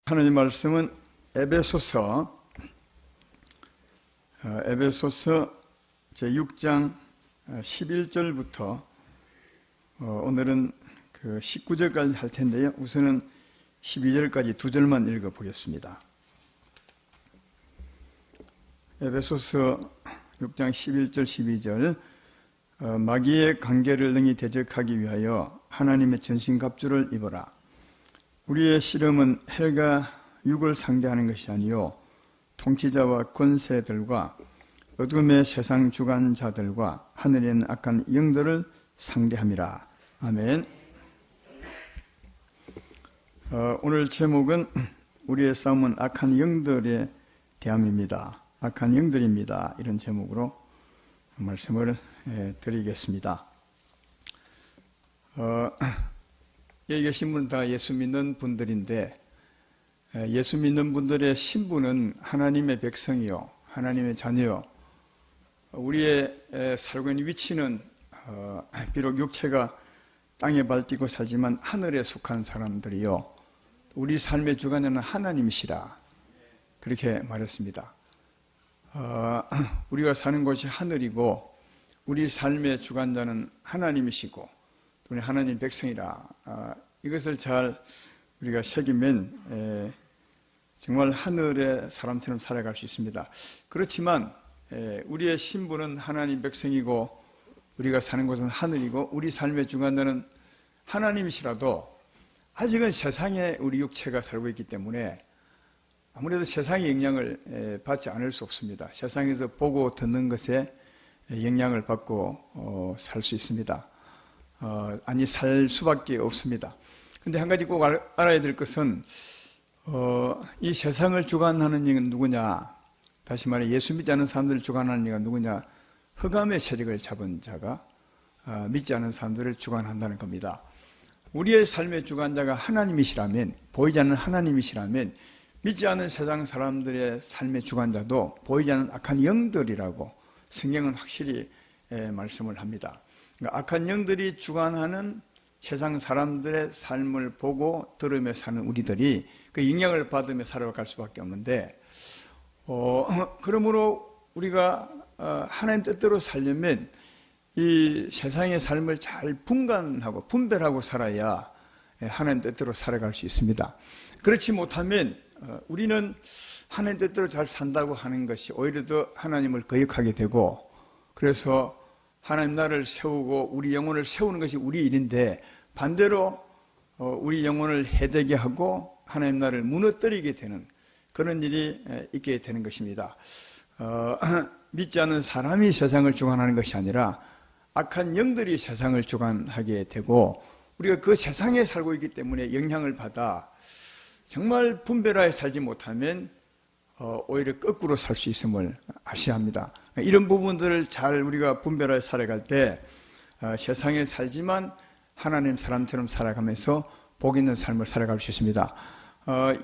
하나님 말씀은 에베소서 제6장 11절부터 오늘은 그 19절까지 할 텐데요. 우선은 12절까지 두 절만 읽어보겠습니다. 에베소서 6장 11절 12절 마귀의 관계를 능히 대적하기 위하여 하나님의 전신갑주를 입어라. 우리의 씨름은 헬과 육을 상대하는 것이 아니요 통치자와 권세들과 어둠의 세상 주관자들과 하늘에 있는 악한 영들을 상대함이라. 아멘. 오늘 제목은 우리의 싸움은 악한 영들에 대함입니다. 악한 영들입니다. 이런 제목으로 말씀을 드리겠습니다. 여기 계신 분은 다 예수 믿는 분들인데, 예수 믿는 분들의 신분은 하나님의 백성이요, 하나님의 자녀요. 우리의 살고 있는 위치는 비록 육체가 땅에 발뛰고 살지만 하늘에 속한 사람들이요, 우리 삶의 주관자는 하나님이시라, 그렇게 말했습니다. 우리가 사는 곳이 하늘이고 우리 삶의 주관자는 하나님이시고 우리 하나님 백성이라, 이것을 잘 우리가 새기면 정말 하늘의 사람처럼 살아갈 수 있습니다. 그렇지만 우리의 신분은 하나님 백성이고 우리가 사는 곳은 하늘이고 우리 삶의 주관자는 하나님이시라도 아직은 세상에 우리 육체가 살고 있기 때문에 아무래도 세상의 영향을 받지 않을 수 없습니다. 세상에서 보고 듣는 것에 영향을 받고 살 수 있습니다. 아니 살 수밖에 없습니다. 근데 한 가지 꼭 알아야 될 것은 이 세상을 주관하는 이는 누구냐? 다시 말해 예수 믿지 않는 사람들을 주관하는 이가 누구냐? 흑암의 세력을 잡은 자가 믿지 않는 사람들을 주관한다는 겁니다. 우리의 삶의 주관자가 하나님이시라면, 보이지 않는 하나님이시라면 믿지 않는 세상 사람들의 삶의 주관자도 보이지 않는 악한 영들이라고 성경은 확실히 말씀을 합니다. 그러니까 악한 영들이 주관하는 세상 사람들의 삶을 보고 들으며 사는 우리들이 그 영향을 받으며 살아갈 수밖에 없는데, 그러므로 우리가 하나님 뜻대로 살려면 이 세상의 삶을 잘 분간하고 분별하고 살아야 하나님 뜻대로 살아갈 수 있습니다. 그렇지 못하면 우리는 하나님 뜻대로 잘 산다고 하는 것이 오히려 더 하나님을 거역하게 되고, 그래서 하나님 나라를 세우고 우리 영혼을 세우는 것이 우리 일인데 반대로 우리 영혼을 해되게 하고 하나님 나라를 무너뜨리게 되는 그런 일이 있게 되는 것입니다. 믿지 않는 사람이 세상을 주관하는 것이 아니라 악한 영들이 세상을 주관하게 되고 우리가 그 세상에 살고 있기 때문에 영향을 받아 정말 분별하여 살지 못하면 오히려 거꾸로 살 수 있음을 아셔야 합니다. 이런 부분들을 잘 우리가 분별하여 살아갈 때 세상에 살지만 하나님 사람처럼 살아가면서 복 있는 삶을 살아갈 수 있습니다.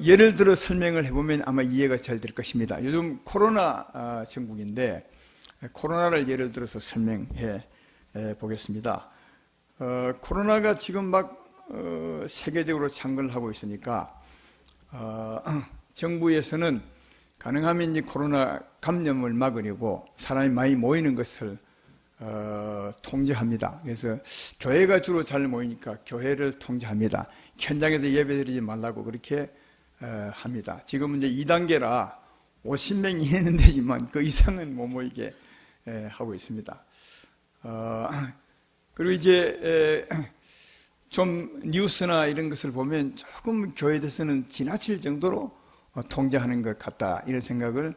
예를 들어 설명을 해보면 아마 이해가 잘 될 것입니다. 요즘 코로나 전국인데 코로나를 예를 들어서 설명해 보겠습니다. 코로나가 지금 막 세계적으로 창궐을 하고 있으니까 정부에서는 가능하면 이 코로나 감염을 막으려고 사람이 많이 모이는 것을 통제합니다. 그래서 교회가 주로 잘 모이니까 교회를 통제합니다. 현장에서 예배드리지 말라고 그렇게 합니다. 지금은 이제 2단계라 50명 이내는 되지만 그 이상은 못 모이게 하고 있습니다. 그리고 이제 좀 뉴스나 이런 것을 보면 조금 교회에 대해서는 지나칠 정도로 통제하는 것 같다, 이런 생각을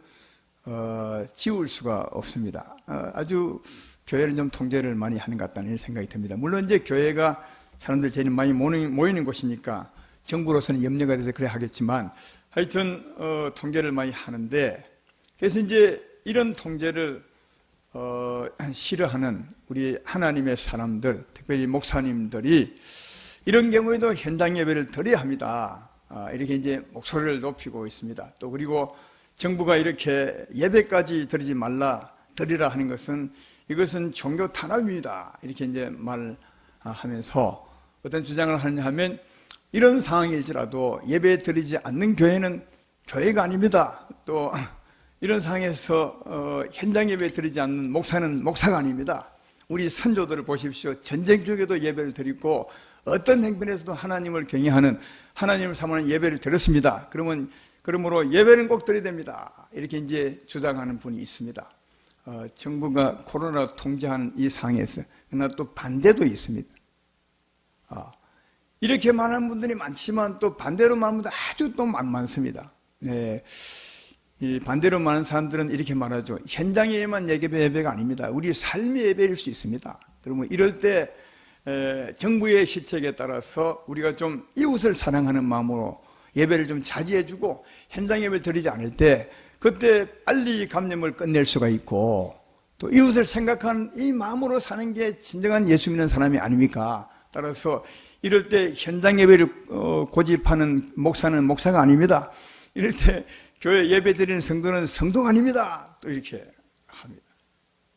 지울 수가 없습니다. 아주 교회는 좀 통제를 많이 하는 것 같다는 생각이 듭니다. 물론 이제 교회가 사람들 제일 많이 모이는 곳이니까 정부로서는 염려가 돼서 그래 하겠지만 하여튼 통제를 많이 하는데, 그래서 이제 이런 통제를 싫어하는 우리 하나님의 사람들, 특별히 목사님들이 이런 경우에도 현장 예배를 드려야 합니다. 이렇게 이제 목소리를 높이고 있습니다. 또 그리고 정부가 이렇게 예배까지 드리지 말라, 드리라 하는 것은 이것은 종교 탄압입니다, 이렇게 이제 말하면서 어떤 주장을 하느냐 하면 이런 상황일지라도 예배 드리지 않는 교회는 교회가 아닙니다. 또 이런 상황에서 현장 예배 드리지 않는 목사는 목사가 아닙니다. 우리 선조들을 보십시오. 전쟁 중에도 예배를 드리고 어떤 행편에서도 하나님을 경외하는, 하나님을 사모하는 예배를 드렸습니다. 그러므로 예배는 꼭 드려야 됩니다. 이렇게 이제 주장하는 분이 있습니다. 정부가 코로나 통제하는 이 상황에서 그러나 또 반대도 있습니다. 이렇게 많은 분들이 많지만 또 반대로 많은 분들 아주 또 많습니다. 네. 이 반대로 많은 사람들은 이렇게 말하죠. 현장 예배만 예배가 아닙니다. 우리 삶의 예배일 수 있습니다. 그러면 이럴 때 정부의 시책에 따라서 우리가 좀 이웃을 사랑하는 마음으로 예배를 좀 자제해주고 현장 예배를 드리지 않을 때 그때 빨리 감염을 끝낼 수가 있고 또 이웃을 생각하는 이 마음으로 사는 게 진정한 예수 믿는 사람이 아닙니까? 따라서 이럴 때 현장 예배를 고집하는 목사는 목사가 아닙니다. 이럴 때 교회 예배 드리는 성도는 성도가 아닙니다. 또 이렇게 합니다.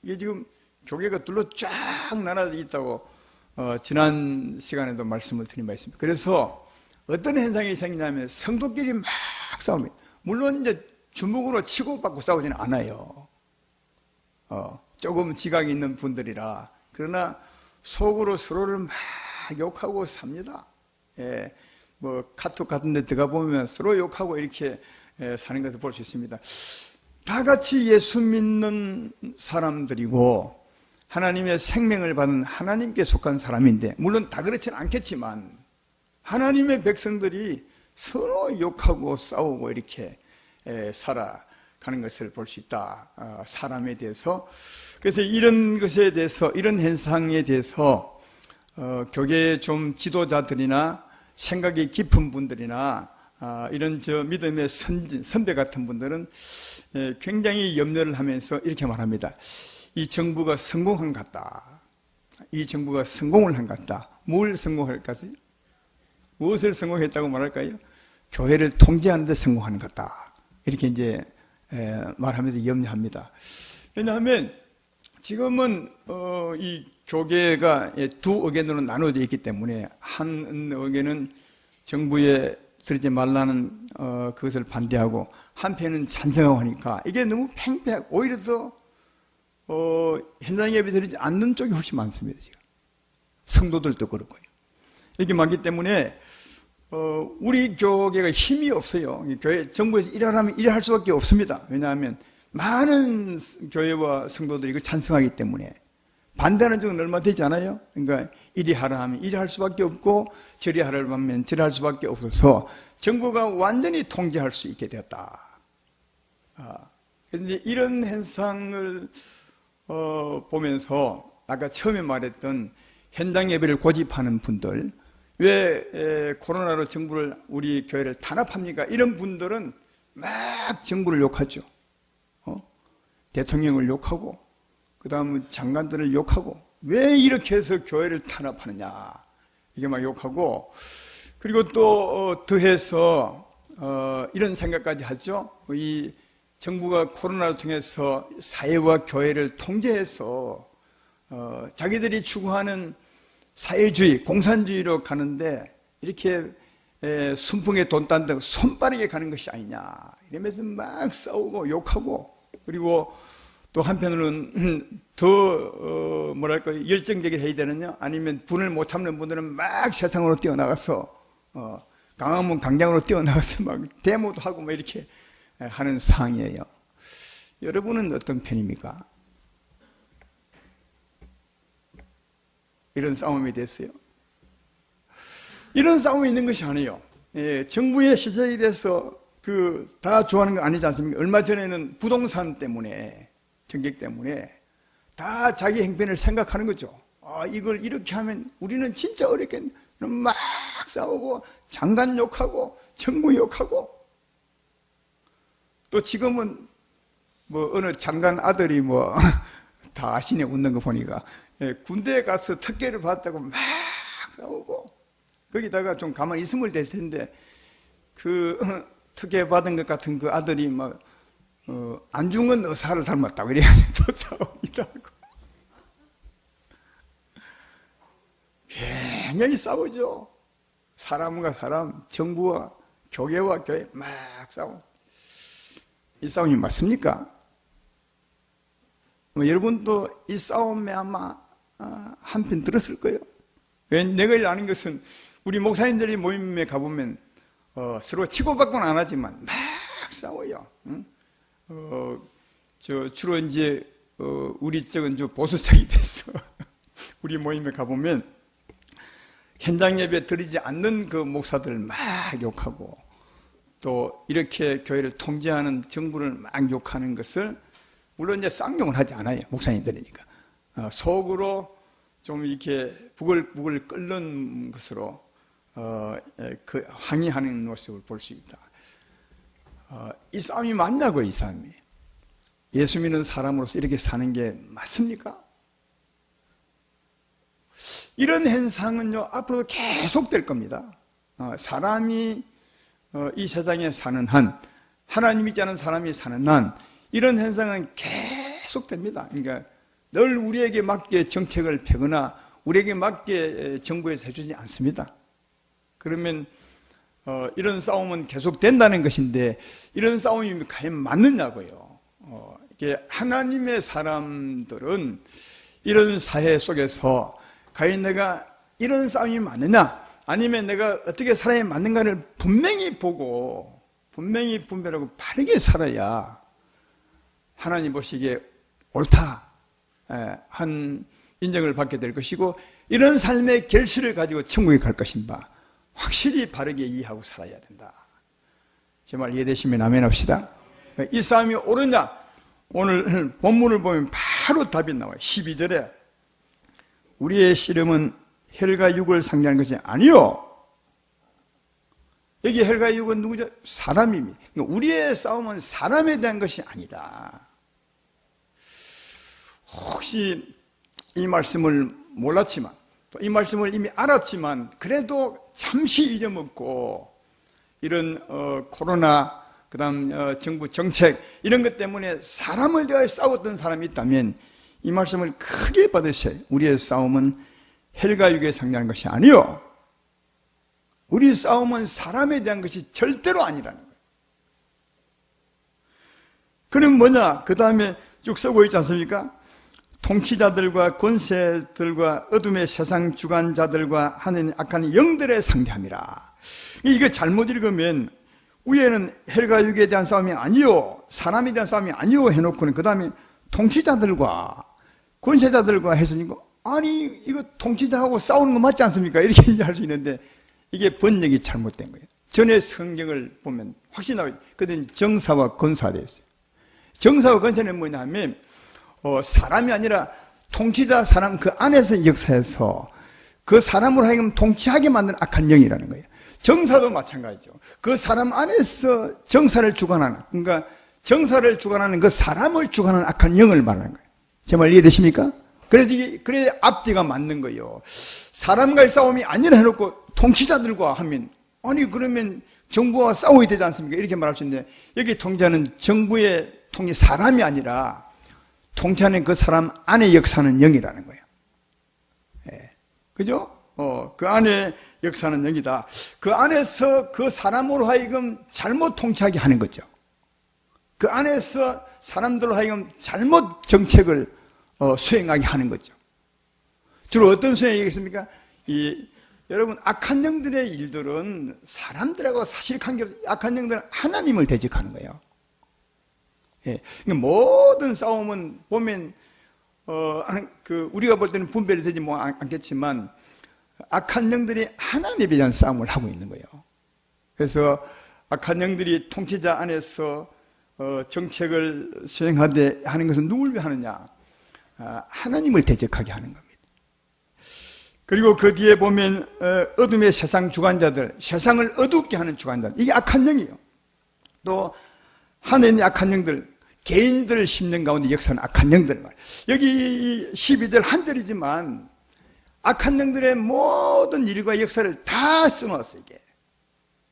이게 지금 교계가 둘로 쫙 나눠져 있다고 지난 시간에도 말씀을 드린 바 있습니다. 그래서 어떤 현상이 생기냐면 성도끼리 막 싸웁니다. 물론 이제 주먹으로 치고받고 싸우지는 않아요. 조금 지각이 있는 분들이라. 그러나 속으로 서로를 막 욕하고 삽니다. 예, 뭐 카톡 같은 데 들어가 보면 서로 욕하고 이렇게 사는 것을 볼 수 있습니다. 다 같이 예수 믿는 사람들이고 하나님의 생명을 받은 하나님께 속한 사람인데 물론 다 그렇지는 않겠지만 하나님의 백성들이 서로 욕하고 싸우고 이렇게 살아가는 것을 볼 수 있다. 사람에 대해서. 그래서 이런 것에 대해서, 이런 현상에 대해서 교계의 좀 지도자들이나 생각이 깊은 분들이나 이런 믿음의 선배 같은 분들은 굉장히 염려를 하면서 이렇게 말합니다. 이 정부가 성공한 것 같다. 이 정부가 성공을 한 것 같다. 뭘 성공할까지? 무엇을 성공했다고 말할까요? 교회를 통제하는 데 성공하는 것 같다. 이렇게 이제 말하면서 염려합니다. 왜냐하면 지금은 이 교계가 두 의견으로 나눠져 있기 때문에 한 의견은 정부에 드리지 말라는 그것을 반대하고 한편은 찬성하고 하니까 이게 너무 팽팽하고 오히려 더 현장 예배 드리지 않는 쪽이 훨씬 많습니다. 지금 성도들도 그렇고요. 이렇게 많기 때문에 우리 교계가 힘이 없어요. 교회 정부에서 일하라면 일할 수밖에 없습니다. 왜냐하면 많은 교회와 성도들이 이걸 찬성하기 때문에 반대하는 쪽은 얼마 되지 않아요? 그러니까 이리 하라 하면 이리 할 수밖에 없고 저리 하라 하면 저리 할 수밖에 없어서 정부가 완전히 통제할 수 있게 되었다. 그래서 이제 이런 현상을 보면서 아까 처음에 말했던 현장 예배를 고집하는 분들, 왜 코로나로 정부를 우리 교회를 탄압합니까? 이런 분들은 막 정부를 욕하죠. 대통령을 욕하고 그 다음은 장관들을 욕하고 왜 이렇게 해서 교회를 탄압하느냐 이게 막 욕하고 그리고 또 더해서 이런 생각까지 하죠. 이 정부가 코로나를 통해서 사회와 교회를 통제해서 자기들이 추구하는 사회주의, 공산주의로 가는데 이렇게 순풍에 돈 딴다고 손빠르게 가는 것이 아니냐 이러면서 막 싸우고 욕하고 그리고 또 한편으로는 더 뭐랄까 열정적이 해야 되느냐 아니면 분을 못 참는 분들은 막 세상으로 뛰어나가서 강화문 광장으로 뛰어나가서 막 데모도 하고 막 이렇게 하는 상황이에요. 여러분은 어떤 편입니까? 이런 싸움이 됐어요. 이런 싸움이 있는 것이 아니에요. 정부의 시세에 대해서 다 좋아하는 건 아니지 않습니까? 얼마 전에는 부동산 때문에 정책 때문에 다 자기 행편을 생각하는 거죠. 이걸 이렇게 하면 우리는 진짜 어렵겠네. 막 싸우고 장관 욕하고 정부 욕하고 또 지금은 뭐 어느 장관 아들이 뭐 다 아시네 웃는 거 보니까 군대에 가서 특혜를 받았다고 막 싸우고 거기다가 좀 가만히 있으면 될 텐데 그 특혜 받은 것 같은 그 아들이 막 안중근 의사를 닮았다고 이래가지고 또 싸웁니다. 굉장히 싸우죠. 사람과 사람, 정부와 교회와 교회 막 싸워. 이 싸움이 맞습니까? 여러분도 이 싸움에 아마 한편 들었을 거예요. 왜 내가 아는 것은 우리 목사님들이 모임에 가보면 서로 치고받고는 안 하지만 막 싸워요. 응? 주로 이제 우리 쪽은 좀 보수 쪽이 됐어. 우리 모임에 가보면 현장 예배 드리지 않는 그 목사들을 막 욕하고 또 이렇게 교회를 통제하는 정부를 막 욕하는 것을 물론 이제 쌍욕을 하지 않아요. 목사님들이니까. 속으로 좀 이렇게 부글부글 끓는 것으로 그 항의하는 모습을 볼 수 있다. 이 싸움이 맞냐고요, 이 싸움이. 예수 믿는 사람으로서 이렇게 사는 게 맞습니까? 이런 현상은요, 앞으로도 계속될 겁니다. 사람이 이 세상에 사는 한, 하나님 믿지 않은 사람이 사는 한, 이런 현상은 계속됩니다. 그러니까 늘 우리에게 맞게 정책을 펴거나 우리에게 맞게 정부에서 해주지 않습니다. 그러면 이런 싸움은 계속된다는 것인데 이런 싸움이 과연 맞느냐고요. 이게 하나님의 사람들은 이런 사회 속에서 과연 내가 이런 싸움이 맞느냐 아니면 내가 어떻게 살아야 맞는가를 분명히 보고 분명히 분별하고 바르게 살아야 하나님 보시기에 옳다 한 인정을 받게 될 것이고 이런 삶의 결실을 가지고 천국에 갈 것인가 확실히 바르게 이해하고 살아야 된다. 제 말 이해되시면 아멘 합시다. 이 싸움이 옳으냐? 오늘 본문을 보면 바로 답이 나와요. 12절에 우리의 씨름은 혈과 육을 상대하는 것이 아니요. 여기 혈과 육은 누구죠? 사람입니다. 우리의 싸움은 사람에 대한 것이 아니다. 혹시 이 말씀을 몰랐지만 또 이 말씀을 이미 알았지만 그래도 잠시 잊어먹고 이런 코로나 그다음 정부 정책 이런 것 때문에 사람을 대하여 싸웠던 사람이 있다면 이 말씀을 크게 받으세요. 우리의 싸움은 혈과 육에 상대하는 것이 아니요. 우리 싸움은 사람에 대한 것이 절대로 아니라는 거예요. 그럼 뭐냐? 그 다음에 쭉 쓰고 있지 않습니까? 통치자들과 권세들과 어둠의 세상 주관자들과 하는 악한 영들의 상대함이라. 이거 잘못 읽으면 위에는 혈과 육에 대한 싸움이 아니요 사람에 대한 싸움이 아니요 해놓고는 그 다음에 통치자들과 권세자들과 했으니까 아니 이거 통치자하고 싸우는 거 맞지 않습니까? 이렇게 이해할 수 있는데 이게 번역이 잘못된 거예요. 전에 성경을 보면 확실히 나와요. 그때는 정사와 권사가 되어 있어요. 정사와 권사는 뭐냐면 사람이 아니라 통치자 사람 그 안에서 역사해서 그 사람으로 하여금 통치하게 만든 악한 영이라는 거예요. 정사도 마찬가지죠. 그 사람 안에서 정사를 주관하는, 그러니까 정사를 주관하는 그 사람을 주관하는 악한 영을 말하는 거예요. 제 말 이해되십니까? 그래 앞뒤가 맞는 거예요. 사람과의 싸움이 아니라 해놓고 통치자들과 하면 아니 그러면 정부와 싸워야 되지 않습니까? 이렇게 말할 수 있는데 여기 통치자는 정부의 통치 사람이 아니라 통치하는 그 사람 안에 역사하는 영이라는 거예요. 예. 그죠? 그 안에 역사하는 영이다. 그 안에서 그 사람으로 하여금 잘못 통치하게 하는 거죠. 그 안에서 사람들로 하여금 잘못 정책을 수행하게 하는 거죠. 주로 어떤 수행이겠습니까? 여러분 악한 영들의 일들은 사람들하고 사실 관계없이 악한 영들은 하나님을 대적하는 거예요. 예. 모든 싸움은 보면 우리가 볼 때는 분별이 되지 않겠지만 악한 영들이 하나님에 대한 싸움을 하고 있는 거예요. 그래서 악한 영들이 통치자 안에서 정책을 수행하되 하는 것은 누굴 위해 하느냐? 하나님을 대적하게 하는 겁니다. 그리고 그 뒤에 보면 어둠의 세상 주관자들, 세상을 어둡게 하는 주관자들, 이게 악한 영이에요. 또 하나님의 악한 영들, 개인들을 심는 가운데 역사하는 악한 영들 말. 여기 12절 한 절이지만 악한 영들의 모든 일과 역사를 다 써놓았어요. 이게.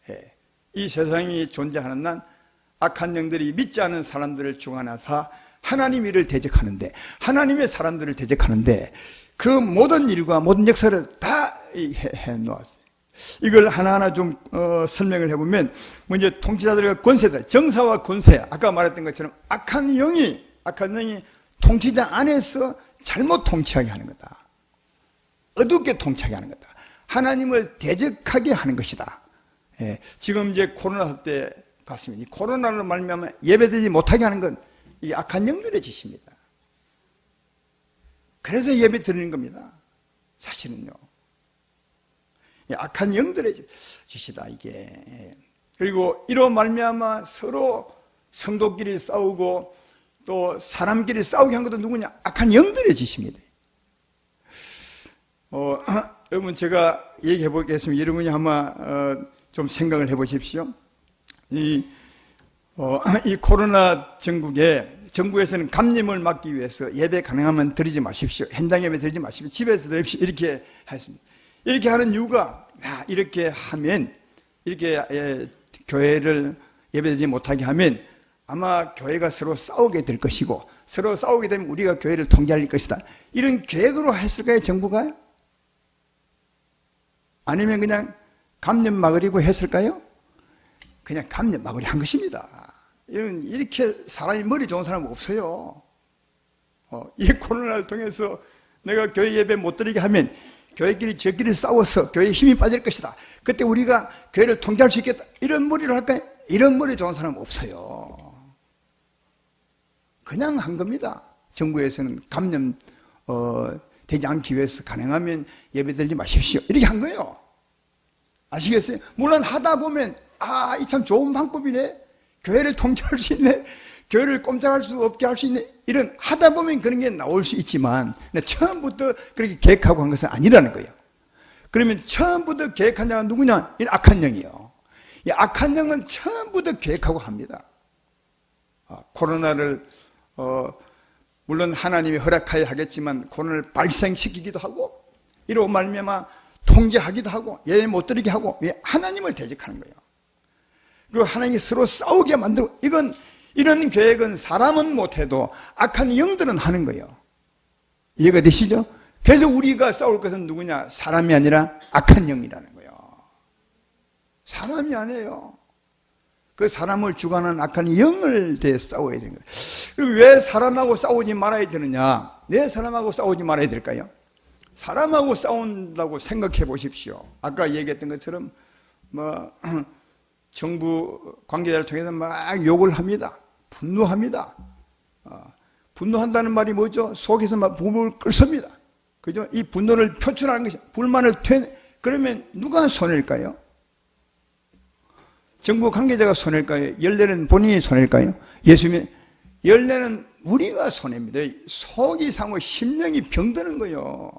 예. 이 세상이 존재하는 난 악한 영들이 믿지 않은 사람들을 주관하사 하나님 일을 대적하는데 하나님의 사람들을 대적하는데 그 모든 일과 모든 역사를 다 해놓았어요. 이걸 하나하나 좀 설명을 해보면 먼저 통치자들과 권세들, 정사와 권세, 아까 말했던 것처럼 악한 영이 통치자 안에서 잘못 통치하게 하는 거다. 어둡게 통치하게 하는 거다. 하나님을 대적하게 하는 것이다. 예, 지금 이제 코로나 때 같습니다. 이 코로나로 말미암아 예배드리지 못하게 하는 건 이 악한 영들의 짓입니다. 그래서 예배 드리는 겁니다. 사실은요. 악한 영들의 짓이다 이게. 그리고 이로 말미암아 서로 성도끼리 싸우고 또 사람끼리 싸우게 한 것도 누구냐? 악한 영들의 짓입니다. 여러분 제가 얘기해 보겠습니다. 여러분이 한번 좀 생각을 해보십시오. 이 코로나 정부에서는 감염을 막기 위해서 예배 가능하면 드리지 마십시오. 현장 예배 드리지 마십시오. 집에서 드립시오. 이렇게 했습니다. 이렇게 하는 이유가 이렇게 하면 이렇게 교회를 예배드리지 못하게 하면 아마 교회가 서로 싸우게 될 것이고 서로 싸우게 되면 우리가 교회를 통제할 것이다. 이런 계획으로 했을까요? 정부가? 아니면 그냥 감염 막으려고 했을까요? 그냥 감염 막으려 한 것입니다. 이렇게 사람이 머리 좋은 사람은 없어요. 이 코로나를 통해서 내가 교회 예배 못 드리게 하면 교회끼리 저끼리 싸워서 교회에 힘이 빠질 것이다. 그때 우리가 교회를 통제할 수 있겠다. 이런 머리를 할까요? 이런 머리 좋은 사람은 없어요. 그냥 한 겁니다. 정부에서는 감염 되지 않기 위해서 가능하면 예배 드리지 마십시오. 이렇게 한 거예요. 아시겠어요? 물론 하다 보면 이 참 좋은 방법이네. 교회를 통제할 수 있네. 교회를 꼼짝할 수 없게 할 수 있네. 이런 하다 보면 그런 게 나올 수 있지만 처음부터 그렇게 계획하고 한 것은 아니라는 거예요. 그러면 처음부터 계획한 자가 누구냐? 이 악한 영이에요. 이 악한 영은 처음부터 계획하고 합니다. 코로나를 물론 하나님이 허락하여 하겠지만 코로나를 발생시키기도 하고 이로 말미암아 통제하기도 하고 예배 못 드리게 하고 하나님을 대적하는 거예요. 그 하나님이 서로 싸우게 만들고 이런 계획은 사람은 못해도 악한 영들은 하는 거예요. 이해가 되시죠? 그래서 우리가 싸울 것은 누구냐? 사람이 아니라 악한 영이라는 거예요. 사람이 아니에요. 그 사람을 주관하는 악한 영을 대해 싸워야 되는 거예요. 왜 사람하고 싸우지 말아야 되느냐? 왜 사람하고 싸우지 말아야 될까요? 사람하고 싸운다고 생각해 보십시오. 아까 얘기했던 것처럼 정부 관계자를 통해서 막 욕을 합니다. 분노합니다. 분노한다는 말이 뭐죠? 속에서 막 부부를 끓습니다. 그죠? 이 분노를 표출하는 것이 불만을 그러면 누가 손해일까요? 정부 관계자가 손해일까요? 열매는 본인이 손해일까요? 예수님 열매는 우리가 손해입니다. 속이 상하고 심령이 병드는 거예요.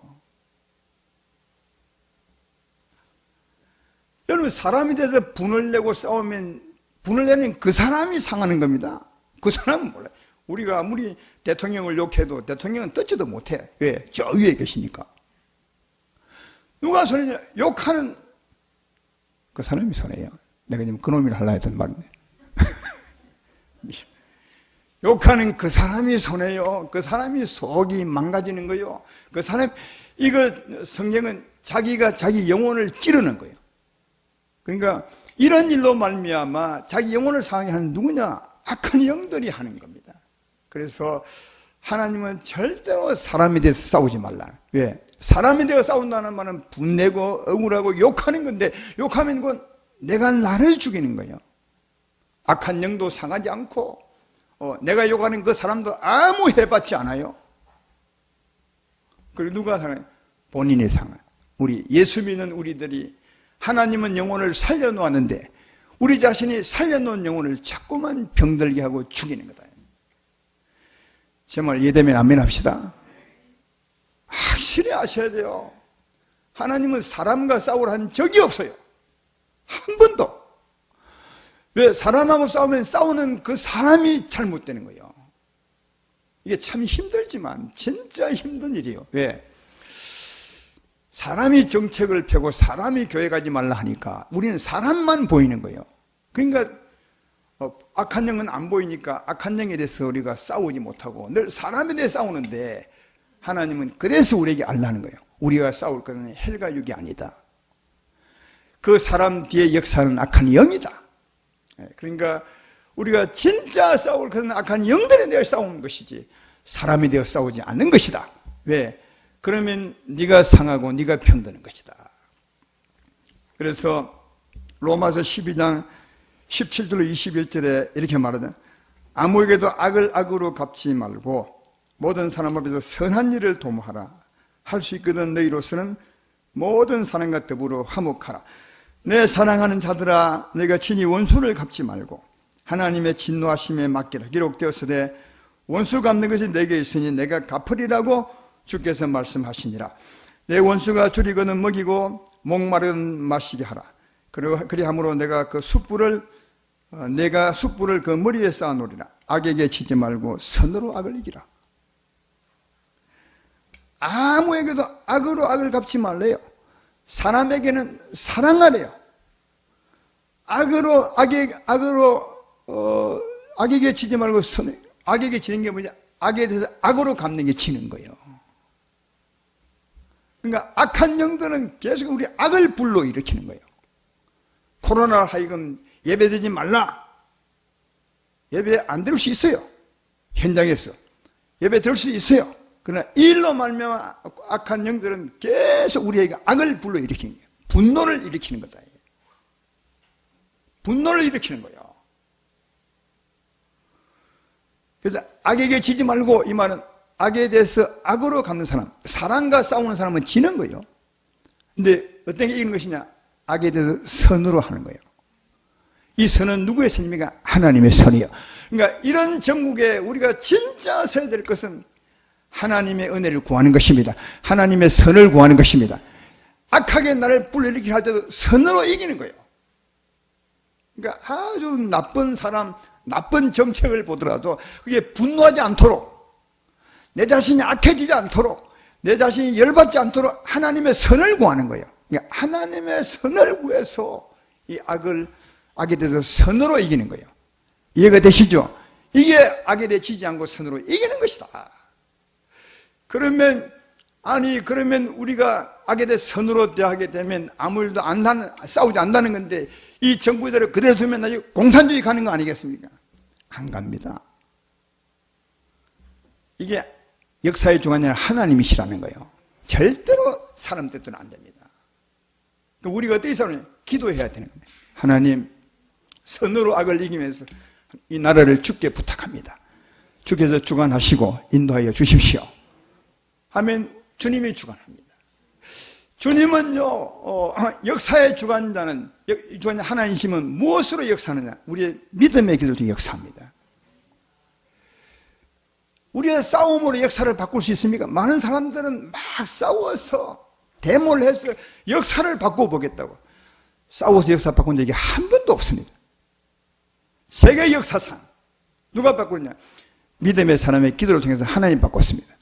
여러분 사람이 돼서 분을 내고 싸우면 분을 내면 그 사람이 상하는 겁니다. 그 사람은 몰라요. 우리가 아무리 대통령을 욕해도 대통령은 듣지도 못해. 왜? 저 위에 계시니까. 누가 손해냐? 욕하는 그 사람이 손해요. 내가 지금 그놈이라 하려 했던 말인데. 욕하는 그 사람이 손해요. 그 사람이 속이 망가지는 거예요. 그 사람, 성경은 자기가 자기 영혼을 찌르는 거예요. 그러니까 이런 일로 말미암아 자기 영혼을 상하게 하는 누구냐? 악한 영들이 하는 겁니다. 그래서 하나님은 절대로 사람에 대해서 싸우지 말라. 왜? 사람에 대해서 싸운다는 말은 분내고 억울하고 욕하는 건데 욕하면 그건 내가 나를 죽이는 거예요. 악한 영도 상하지 않고 내가 욕하는 그 사람도 아무 해받지 않아요. 그리고 누가 상해요? 본인이 상해요. 우리 예수 믿는 우리들이 하나님은 영혼을 살려놓았는데 우리 자신이 살려놓은 영혼을 자꾸만 병들게 하고 죽이는 거다. 제 말 이해되면 아멘 합시다. 확실히 아셔야 돼요. 하나님은 사람과 싸우라 한 적이 없어요. 한 번도. 왜? 사람하고 싸우면 싸우는 그 사람이 잘못되는 거예요. 이게 참 힘들지만 진짜 힘든 일이에요. 왜? 사람이 정책을 펴고 사람이 교회 가지 말라 하니까 우리는 사람만 보이는 거예요. 그러니까 악한 영은 안 보이니까 악한 영에 대해서 우리가 싸우지 못하고 늘 사람에 대해 싸우는데 하나님은 그래서 우리에게 알라는 거예요. 우리가 싸울 것은 헬과 육이 아니다. 그 사람 뒤에 역사하는 악한 영이다. 그러니까 우리가 진짜 싸울 그런 악한 영들에 대해 싸우는 것이지 사람에 대해 싸우지 않는 것이다. 왜? 그러면 네가 상하고 네가 편드는 것이다. 그래서 로마서 12장 17절로 21절에 이렇게 말하다. 아무에게도 악을 악으로 갚지 말고 모든 사람 앞에서 선한 일을 도모하라. 할 수 있거든 너희로서는 모든 사람과 더불어 화목하라. 내 사랑하는 자들아 내가 친히 원수를 갚지 말고 하나님의 진노하심에 맡기라. 기록되었으되 원수 갚는 것이 내게 있으니 내가 갚으리라고 주께서 말씀하시니라. 내 원수가 줄이거든 먹이고 목마른 마시게 하라. 그리함으로 내가 숯불을 그 머리에 쌓아놓으리라. 악에게 치지 말고 선으로 악을 이기라. 아무에게도 악으로 악을 갚지 말래요. 사람에게는 사랑하래요. 악에게 치지 말고 악에게 지는 게 뭐냐? 악에 대해서 악으로 갚는 게 지는 거예요. 그러니까 악한 영들은 계속 우리 악을 불러일으키는 거예요. 코로나 하여금 예배드리지 말라. 예배 안 드릴 수 있어요. 현장에서 예배 드릴 수 있어요. 그러나 이 일로 말미암아 악한 영들은 계속 우리에게 악을 불러일으키는 거예요. 분노를 일으키는 거다. 분노를 일으키는 거예요. 그래서 악에게 지지 말고, 이 말은 악에 대해서 악으로 갚는 사람, 사랑과 싸우는 사람은 지는 거예요. 근데 어떤 게 이기는 것이냐? 악에 대해서 선으로 하는 거예요. 이 선은 누구의 선입니까? 하나님의 선이요. 그러니까 이런 전국에 우리가 진짜 서야 될 것은 하나님의 은혜를 구하는 것입니다. 하나님의 선을 구하는 것입니다. 악하게 나를 불러일으키게 할 때도 선으로 이기는 거예요. 그러니까 아주 나쁜 사람, 나쁜 정책을 보더라도 그게 분노하지 않도록, 내 자신이 악해지지 않도록, 내 자신이 열받지 않도록 하나님의 선을 구하는 거예요. 그러니까 하나님의 선을 구해서 이 악에 대해서 선으로 이기는 거예요. 이해가 되시죠? 이게 악에 대해 지지 않고 선으로 이기는 것이다. 그러면 우리가 악에 대해 선으로 대하게 되면 아무 일도 싸우지 않는다는 건데, 이 정부대로 그대로 두면 나중에 공산주의 가는 거 아니겠습니까? 안 갑니다. 이게 역사의 주관자는 하나님이시라는 거예요. 절대로 사람 뜻대로 안 됩니다. 그러니까 우리가 어떻게 싸우느냐? 기도해야 되는 겁니다. 하나님, 선으로 악을 이기면서 이 나라를 주께 부탁합니다. 주께서 주관하시고 인도하여 주십시오 하면 주님이 주관합니다. 주님은요, 역사의 주관자는 하나님이시면 무엇으로 역사하느냐? 우리의 믿음의 기도로 역사합니다. 우리의 싸움으로 역사를 바꿀 수 있습니까? 많은 사람들은 막 싸워서 데모를 해서 역사를 바꿔보겠다고. 싸워서 역사 바꾼 적이 한 번도 없습니다. 세계 역사상 누가 바꾸냐? 믿음의 사람의 기도를 통해서 하나님 바꿨습니다.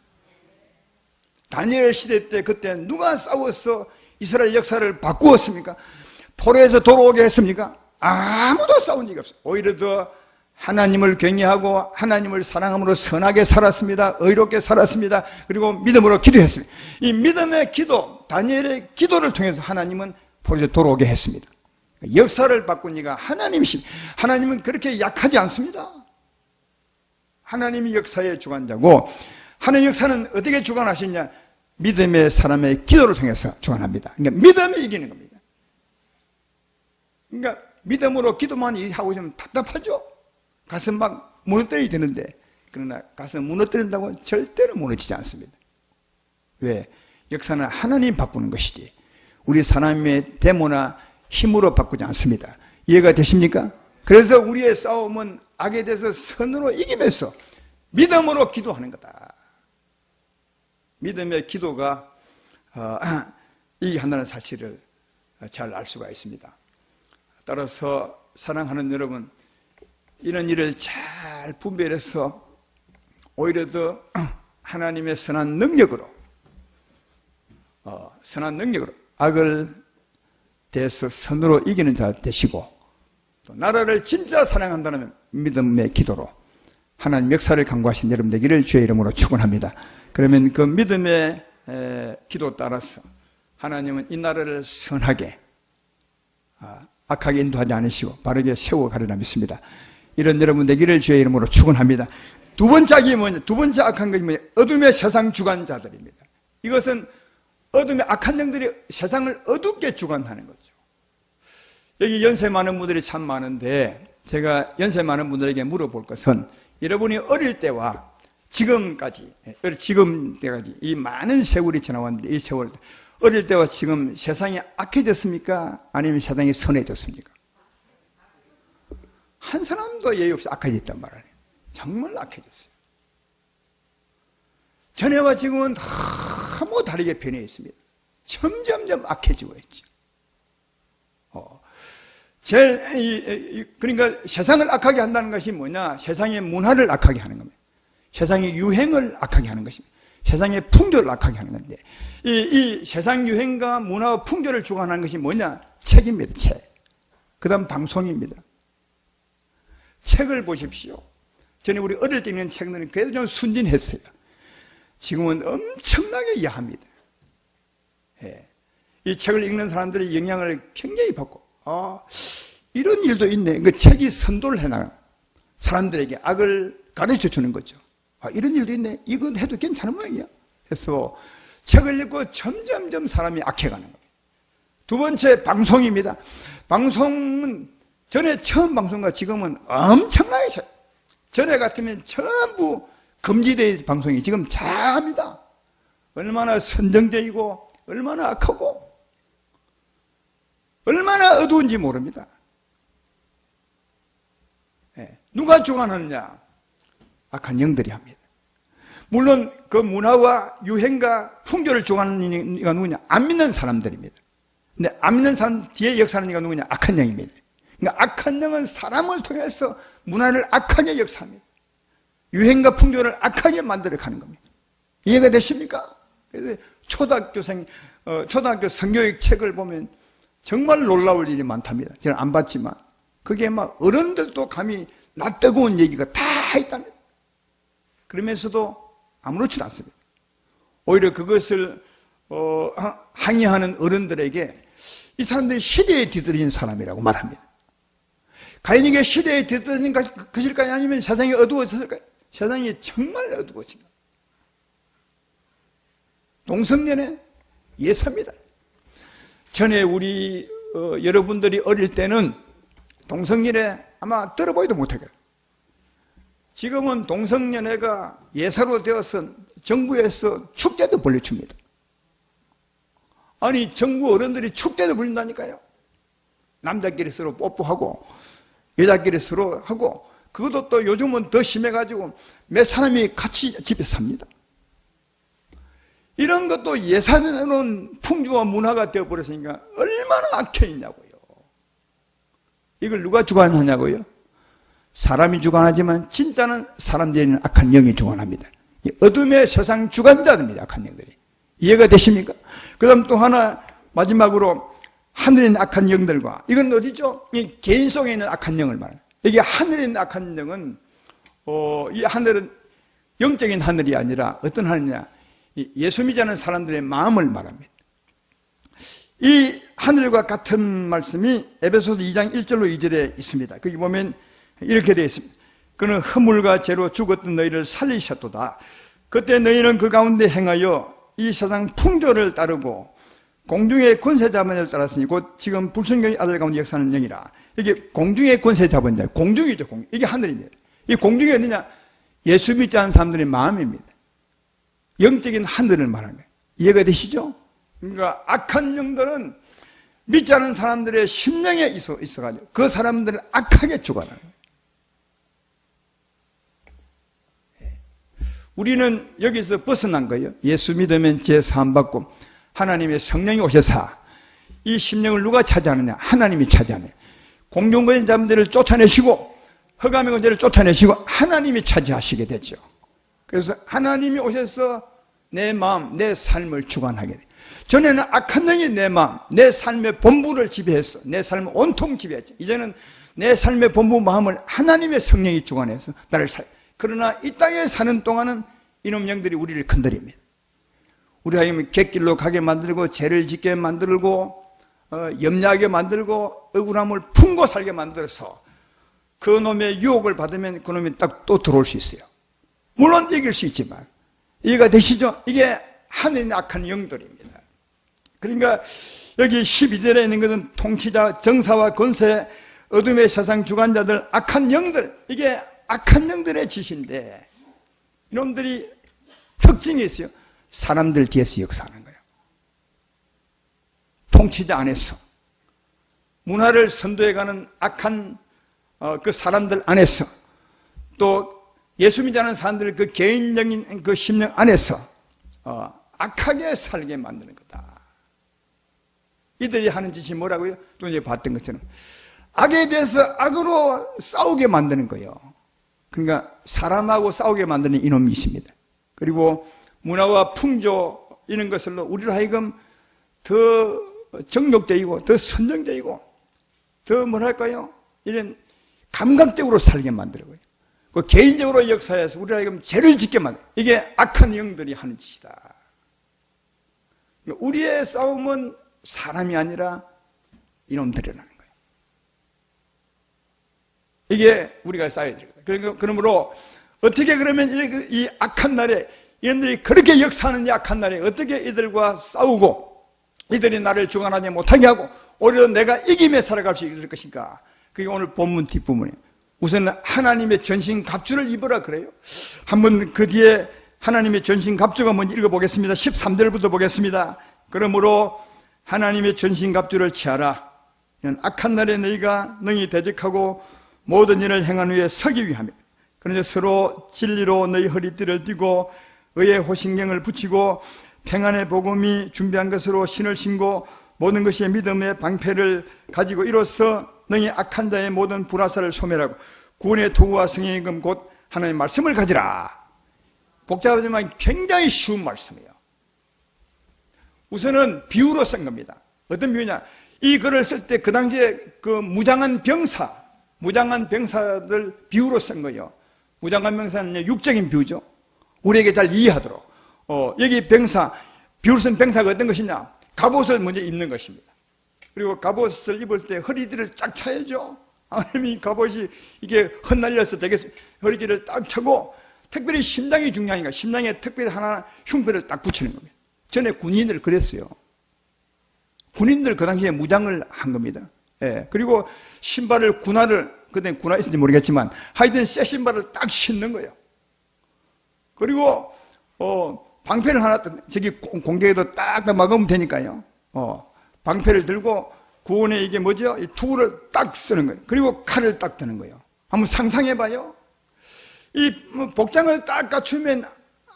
다니엘 시대 때 그때 누가 싸워서 이스라엘 역사를 바꾸었습니까? 포로에서 돌아오게 했습니까? 아무도 싸운 적이 없어요. 오히려 더 하나님을 경외하고 하나님을 사랑함으로 선하게 살았습니다. 의롭게 살았습니다. 그리고 믿음으로 기도했습니다. 이 믿음의 기도, 다니엘의 기도를 통해서 하나님은 포로에서 돌아오게 했습니다. 역사를 바꾼 이가 하나님이십니다. 하나님은 그렇게 약하지 않습니다. 하나님이 역사의 주관자고, 하나님의 역사는 어떻게 주관하시냐? 믿음의 사람의 기도를 통해서 주관합니다. 그러니까 믿음이 이기는 겁니다. 그러니까 믿음으로 기도만 하고 있으면 답답하죠. 가슴 막 무너뜨려야 되는데, 그러나 가슴 무너뜨린다고 절대로 무너지지 않습니다. 왜? 역사는 하나님 바꾸는 것이지 우리 사람의 데모나 힘으로 바꾸지 않습니다. 이해가 되십니까? 그래서 우리의 싸움은 악에 대해서 선으로 이기면서 믿음으로 기도하는 거다. 믿음의 기도가 이기한다는 사실을 잘 알 수가 있습니다. 따라서 사랑하는 여러분, 이런 일을 잘 분별해서 오히려 더 하나님의 선한 능력으로 악을 대해서 선으로 이기는 자 되시고, 또 나라를 진짜 사랑한다는 믿음의 기도로 하나님 역사를 강구하신 여러분 되기를 주의 이름으로 축원합니다. 그러면 그 믿음의 기도 따라서 하나님은 이 나라를 선하게, 악하게 인도하지 않으시고 바르게 세워가리라 믿습니다. 이런 여러분 되기를 주의 이름으로 축원합니다. 두 번째 악이 뭐냐? 두 번째 악한 것이 뭐냐? 어둠의 세상 주관자들입니다. 이것은 어둠의 악한 영들이 세상을 어둡게 주관하는 거죠. 여기 연세 많은 분들이 참 많은데 제가 연세 많은 분들에게 물어볼 것은 여러분이 어릴 때와 지금까지 이 많은 세월이 지나왔는데 이 세월 어릴 때와 지금 세상이 악해졌습니까? 아니면 세상이 선해졌습니까? 한 사람도 예의 없이 악해졌단 말이에요. 정말 악해졌어요. 전에와 지금은 너무 다르게 변해 있습니다. 점점점 악해지고 있죠. 그러니까 세상을 악하게 한다는 것이 뭐냐? 세상의 문화를 악하게 하는 겁니다. 세상의 유행을 악하게 하는 것입니다. 세상의 풍조를 악하게 하는 건데, 이 세상 유행과 문화와 풍조를 주관하는 것이 뭐냐? 책입니다, 책. 그 다음 방송입니다. 책을 보십시오. 전에 우리 어릴 때 읽는 책들은 그래도 좀 순진했어요. 지금은 엄청나게 야합니다. 이 책을 읽는 사람들의 영향을 굉장히 받고, 이런 일도 있네. 그 책이 선도를 해나가 사람들에게 악을 가르쳐 주는 거죠. 이런 일도 있네. 이건 해도 괜찮은 모양이야. 그래서 책을 읽고 점점점 사람이 악해가는 거예요. 두 번째, 방송입니다. 방송은 전에 처음 방송과 지금은 엄청나게 차이. 전에 같으면 전부 금지된 방송이 지금 자합니다. 얼마나 선정적이고 얼마나 악하고 얼마나 어두운지 모릅니다. 누가 주관하느냐? 악한 영들이 합니다. 물론 그 문화와 유행과 풍조를 주관하는 이가 누구냐? 안 믿는 사람들입니다. 근데 안 믿는 사람 뒤에 역사하는 이가 누구냐? 악한 영입니다. 그러니까 악한 영은 사람을 통해서 문화를 악하게 역사합니다. 유행과 풍조를 악하게 만들어 가는 겁니다. 이해가 되십니까? 그래서 초등학교 성교육 책을 보면 정말 놀라울 일이 많답니다. 저는 안 봤지만 그게 막 어른들도 감히 낯뜨거운 얘기가 다 있답니다. 그러면서도 아무렇지도 않습니다. 오히려 그것을 항의하는 어른들에게 이 사람들이 시대에 뒤떨어진 사람이라고 말합니다. 가인에게 시대에 뒤떨어진 것일까요? 아니면 세상이 어두워졌을까요? 세상이 정말 어두워진 겁니다. 동성연애 예사입니다. 전에 우리 여러분들이 어릴 때는 동성연애 아마 들어보지도 못하겠어요. 지금은 동성연애가 예사로 되어서 정부에서 축제도 벌려줍니다. 아니 정부 어른들이 축제도 벌린다니까요. 남자끼리 서로 뽀뽀하고 여자끼리 서로 하고, 그것도 또 요즘은 더 심해가지고 몇 사람이 같이 집에 삽니다. 이런 것도 예사로는 풍조와 문화가 되어버렸으니까 얼마나 악해있냐고요. 이걸 누가 주관하냐고요? 사람이 주관하지만 진짜는 사람들이는 악한 영이 주관합니다. 어둠의 세상 주관자들입니다. 악한 영들이. 이해가 되십니까? 그 다음 또 하나 마지막으로 하늘에 있는 악한 영들과, 이건 어디죠? 이 개인 속에 있는 악한 영을 말해요. 여기 하늘에 있는 악한 영은 이 하늘은 영적인 하늘이 아니라 어떤 하늘이냐? 예수 믿지 않는 사람들의 마음을 말합니다. 이 하늘과 같은 말씀이 에베소서 2장 1절로 2절에 있습니다. 거기 보면 이렇게 되어 있습니다. 그는 허물과 죄로 죽었던 너희를 살리셨도다. 그때 너희는 그 가운데 행하여 이 세상 풍조를 따르고 공중의 권세 잡은 자를 따랐으니 곧 지금 불순경의 아들 가운데 역사하는 영이라. 이게 공중의 권세 잡은 자, 공중이죠. 이게 하늘입니다. 이 공중이 어디냐? 예수 믿지 않는 사람들의 마음입니다. 영적인 하늘을 말하는 거예요. 이해가 되시죠? 그러니까 악한 영들은 믿지 않는 사람들의 심령에 있어가지고 그 사람들을 악하게 주관하는 거예요. 우리는 여기서 벗어난 거예요. 예수 믿으면 죄 사함받고 하나님의 성령이 오셔서 이 심령을 누가 차지하느냐? 하나님이 차지하느냐? 공중권세 잡은 자를 쫓아내시고 흑암의 권세를 쫓아내시고 하나님이 차지하시게 되죠. 그래서 하나님이 오셔서 내 마음, 내 삶을 주관하게 돼요. 전에는 악한 영이 내 마음, 내 삶의 본부를 지배했어. 내 삶을 온통 지배했죠. 이제는 내 삶의 본부 마음을 하나님의 성령이 주관해서 나를 그러나 이 땅에 사는 동안은 이놈 영들이 우리를 건드립니다. 우리가 객길로 가게 만들고 죄를 짓게 만들고 염려하게 만들고 억울함을 품고 살게 만들어서 그 놈의 유혹을 받으면 그 놈이 딱 또 들어올 수 있어요. 물론 이길 수 있지만 이해가 되시죠? 이게 하늘의 악한 영들입니다. 그러니까 여기 12절에 있는 것은 통치자, 정사와 권세, 어둠의 세상 주관자들, 악한 영들, 이게 악한 영들의 짓인데 이놈들이 특징이 있어요. 사람들 뒤에서 역사하는 거예요. 통치자 안에서 문화를 선도해가는 악한 그 사람들 안에서 또 예수 믿지 않는 사람들 그 개인적인 그 심령 안에서 악하게 살게 만드는 거다. 이들이 하는 짓이 뭐라고요? 또 이제 봤던 것처럼 악에 대해서 악으로 싸우게 만드는 거예요. 그러니까 사람하고 싸우게 만드는 이놈이 있습니다. 그리고 문화와 풍조 이런 것들로 우리를 하여금 더 정욕적이고 더 선정적이고 더 뭐랄까요? 이런 감각적으로 살게 만들고요. 그 개인적으로 역사에서 우리를 하여금 죄를 짓게 만들고 이게 악한 영들이 하는 짓이다. 우리의 싸움은 사람이 아니라 이놈들이라는 거예요. 이게 우리가 싸워야 되거든요. 그러므로 어떻게 그러면 이 악한 날에 이들이 그렇게 역사하는 이 악한 날에 어떻게 이들과 싸우고 이들이 나를 주관하지 못하게 하고 오히려 내가 이기며 살아갈 수 있을 것인가? 그게 오늘 본문 뒷부분이에요. 우선 하나님의 전신갑주를 입으라 그래요. 한번 그 뒤에 하나님의 전신갑주가 뭔지 읽어보겠습니다. 13절부터 보겠습니다. 그러므로 하나님의 전신갑주를 취하라. 이는 악한 날에 너희가 능히 대적하고 모든 일을 행한 후에 서기 위함이다. 그런데 서로 진리로 너희 허리띠를 띠고 의의 호신경을 붙이고 평안의 복음이 준비한 것으로 신을 신고 모든 것이 믿음의 방패를 가지고 이로써 너희 악한 자의 모든 불화살을 소멸하고 구원의 도구와 성령의금 곧 하나님의 말씀을 가지라. 복잡하지만 굉장히 쉬운 말씀이에요. 우선은 비유로 쓴 겁니다. 어떤 비유냐? 이 글을 쓸 때 그 당시에 그 무장한 병사들 비유로 쓴 거예요. 무장한 병사는 육적인 비유죠. 우리에게 잘 이해하도록. 여기 비유로 쓴 병사가 어떤 것이냐? 갑옷을 먼저 입는 것입니다. 그리고 갑옷을 입을 때 허리띠를 쫙 차야죠. 아니면 이 갑옷이 이게 헛날려서 되겠습니다. 허리띠를 딱 차고 특별히 심장이 중요하니까 심장에 특별히 하나 흉패를 딱 붙이는 겁니다. 전에 군인들 그랬어요. 군인들 그 당시에 무장을 한 겁니다. 예. 그리고 신발을 그때 군화 있었는지 모르겠지만 하여튼 새 신발을 딱 신는 거예요. 그리고 방패를 하나 저기 공격에도 딱 막으면 되니까요. 방패를 들고 구원에 이게 뭐죠? 이 투구를 딱 쓰는 거예요. 그리고 칼을 딱 드는 거예요. 한번 상상해봐요. 이 복장을 딱 갖추면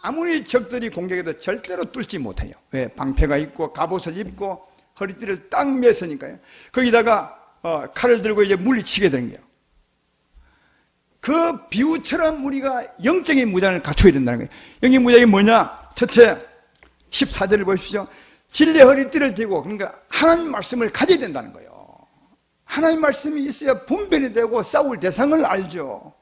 아무리 적들이 공격해도 절대로 뚫지 못해요. 왜? 방패가 있고 갑옷을 입고 허리띠를 딱 맸으니까요. 거기다가 칼을 들고 이제 물리치게 되는 거예요. 그 비유처럼 우리가 영적인 무장을 갖춰야 된다는 거예요. 영적인 무장이 뭐냐? 첫째 14절을 보십시오. 진리의 허리띠를 띠고, 그러니까 하나님 말씀을 가져야 된다는 거예요. 하나님 말씀이 있어야 분별이 되고 싸울 대상을 알죠.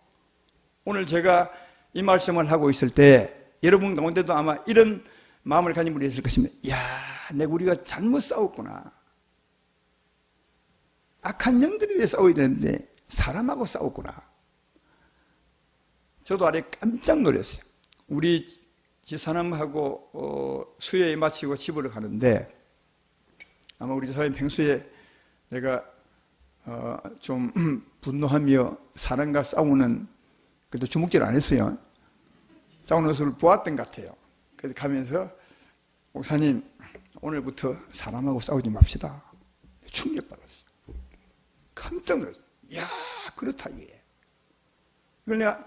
오늘 제가 이 말씀을 하고 있을 때 여러분 가운데도 아마 이런 마음을 가진 분이 있을 것입니다. 이야, 내가 우리가 잘못 싸웠구나. 악한 영들에 대해 싸워야 되는데 사람하고 싸웠구나. 저도 아래 깜짝 놀랐어요. 우리 집사람하고 수요일 마치고 집으로 가는데 아마 우리 집사람이 평소에 내가 좀 분노하며 사람과 싸우는, 그래도 주먹질 안 했어요. 싸우는 것을 보았던 것 같아요. 그래서 가면서 목사님 오늘부터 사람하고 싸우지 맙시다. 충격받았어요. 깜짝 놀랐어요. 이야, 그렇다 이게. 이걸 내가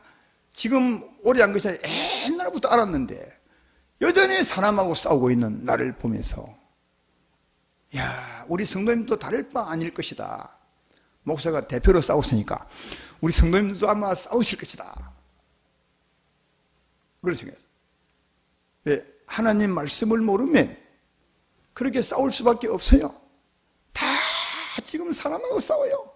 지금 오래 한 것이 아니라 옛날부터 알았는데 여전히 사람하고 싸우고 있는 나를 보면서 야, 우리 성도님도 다를 바 아닐 것이다. 목사가 대표로 싸웠으니까 우리 성도님들도 아마 싸우실 것이다. 그런 생각했어요. 왜? 하나님 말씀을 모르면 그렇게 싸울 수밖에 없어요. 다 지금 사람하고 싸워요.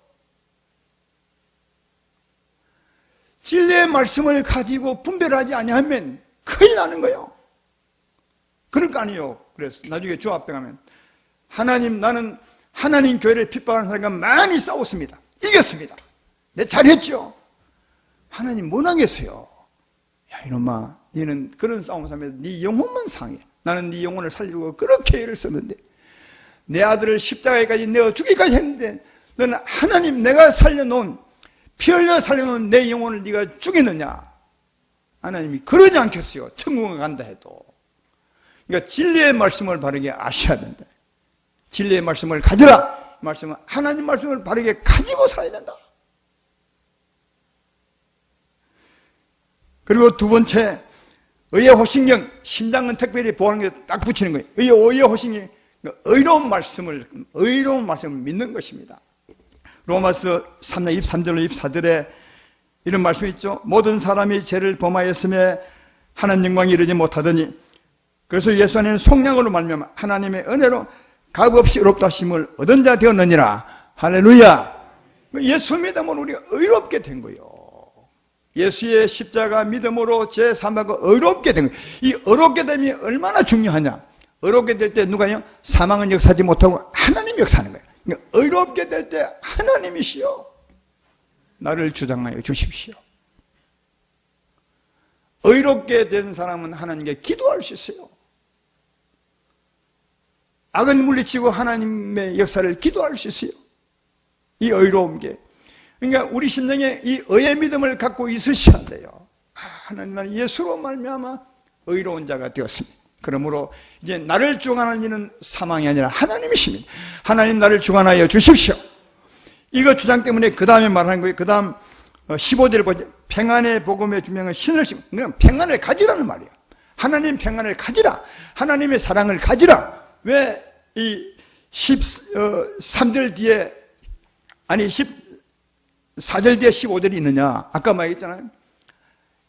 진리의 말씀을 가지고 분별하지 아니하면 큰일 나는 거예요. 그럴 거 아니에요. 그래서 나중에 주 앞에 가면 하나님, 나는 하나님 교회를 핍박하는 사람과 많이 싸웠습니다. 이겼습니다. 내 잘했죠. 하나님 못 하겠어요. 야 이놈아, 너는 그런 싸움 하면서 네 영혼만 상해. 나는 네 영혼을 살리려고 그렇게 애를 썼는데, 내 아들을 십자가에까지 내어 주기까지 했는데 너는 하나님 내가 살려놓은, 피 흘려 살려놓은 내 영혼을 네가 죽이느냐. 하나님이 그러지 않겠어요. 천국에 간다 해도. 그러니까 진리의 말씀을 바르게 아셔야 된다. 진리의 말씀을 가져라. 말씀은 하나님 말씀을 바르게 가지고 살아야 된다. 그리고 두 번째, 의의 호신경. 심장은 특별히 보호하는 게 딱 붙이는 거예요. 의의 호신경, 의로운 말씀을 믿는 것입니다. 로마서 3장 23절로 24절에 이런 말씀이 있죠. 모든 사람이 죄를 범하였음에 하나님 영광에 이르지 못하더니, 그래서 예수 안에는 속량으로 말미암아 하나님의 은혜로 값없이 의롭다 하심을 얻은 자 되었느니라. 할렐루야. 예수 믿음으로 우리가 의롭게 된 거예요. 예수의 십자가 믿음으로 죄 사함하고 의롭게 된 거예요. 이 의롭게 됨이 얼마나 중요하냐. 의롭게 될 때 누가요? 사망은 역사하지 못하고 하나님이 역사하는 거예요. 그러니까 의롭게 될 때 하나님이시여 나를 주장하여 주십시오. 의롭게 된 사람은 하나님께 기도할 수 있어요. 악은 물리치고 하나님의 역사를 기도할 수 있어요. 이 의로운 게. 그러니까 우리 심령에 이 의의 믿음을 갖고 있으셔야 돼요. 하나님, 나는 예수로 말미암아 의로운 자가 되었습니다. 그러므로 이제 나를 주관하는 이는 사망이 아니라 하나님이십니다. 하나님 나를 주관하여 주십시오. 이거 주장 때문에 그 다음에 말하는 거예요. 그 다음 15절을 보죠. 평안의 복음의 주명은 신을 심. 그냥 평안을 가지라는 말이에요. 하나님 평안을 가지라. 하나님의 사랑을 가지라. 왜 이 13절 뒤에, 아니 14절 뒤에 15절이 있느냐. 아까 말했잖아요.